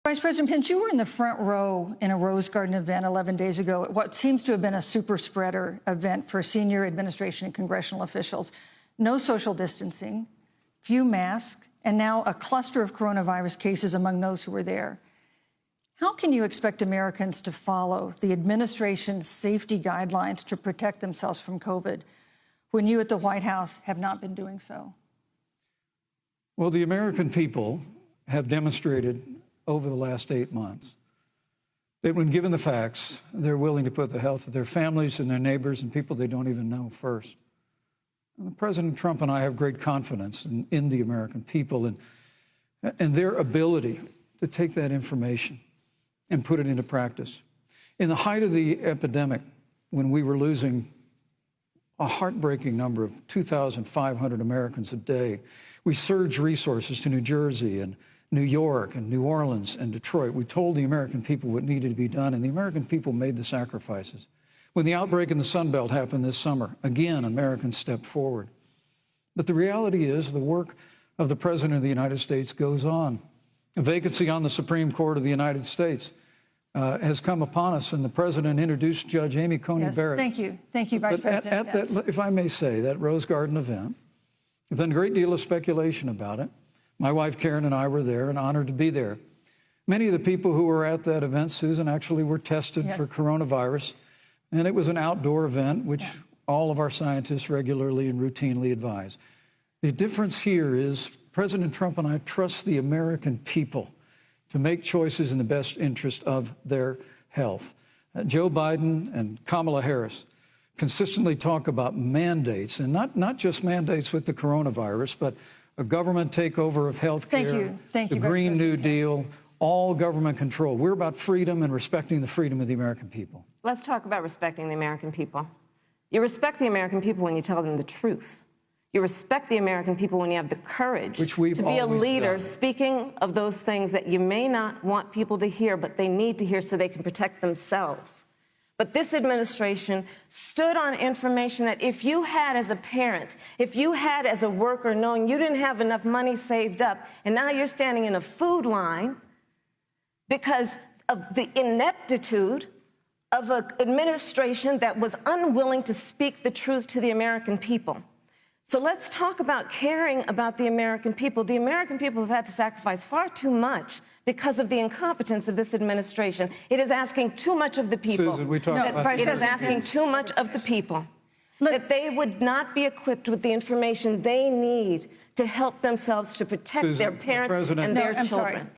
Vice President Pence, you were in the front row in a Rose Garden event 11 days ago at what seems to have been a super spreader event for senior administration and congressional officials. No social distancing, few masks, and now a cluster of coronavirus cases among those who were there. How can you expect Americans to follow the administration's safety guidelines to protect themselves from COVID when you at the White House have not been doing so? Well, the American people have demonstrated over the last 8 months that when given the facts, they're willing to put the health of their families and their neighbors and people they don't even know first. And President Trump and I have great confidence in the American people and their ability to take that information and put it into practice. In the height of the epidemic, when we were losing a heartbreaking number of 2,500 Americans a day, we surged resources to New Jersey and New York and New Orleans and Detroit. We told the American people what needed to be done, and the American people made the sacrifices. When the outbreak in the Sun Belt happened this summer, again, Americans stepped forward. But the reality is the work of the President of the United States goes on. A vacancy on the Supreme Court of the United States has come upon us, and the President introduced Judge Amy Coney Barrett. Thank you. Thank you, Vice President Pence. That, if I may say, that Rose Garden event, there's been a great deal of speculation about it. My wife, Karen, and I were there and honored to be there. Many of the people who were at that event, Susan, actually were tested for coronavirus. And it was an outdoor event, which all of our scientists regularly and routinely advise. The difference here is President Trump and I trust the American people to make choices in the best interest of their health. Joe Biden and Kamala Harris consistently talk about mandates, and not just mandates with the coronavirus, but a government takeover of health care, the Green New Deal, all government control. We're about freedom and respecting the freedom of the American people. Let's talk about respecting the American people. You respect the American people when you tell them the truth. You respect the American people when you have the courage to be a leader speaking of those things that you may not want people to hear, but they need to hear so they can protect themselves. But this administration stood on information that if you had as a parent, if you had as a worker knowing you didn't have enough money saved up, and now you're standing in a food line because of the ineptitude of an administration that was unwilling to speak the truth to the American people. So let's talk about caring about the American people. The American people have had to sacrifice far too much because of the incompetence of this administration. It is asking too much of the people. Susan, we talked about it is asking too much of the people. That they would not be equipped with the information they need to help themselves to protect their parents and their children.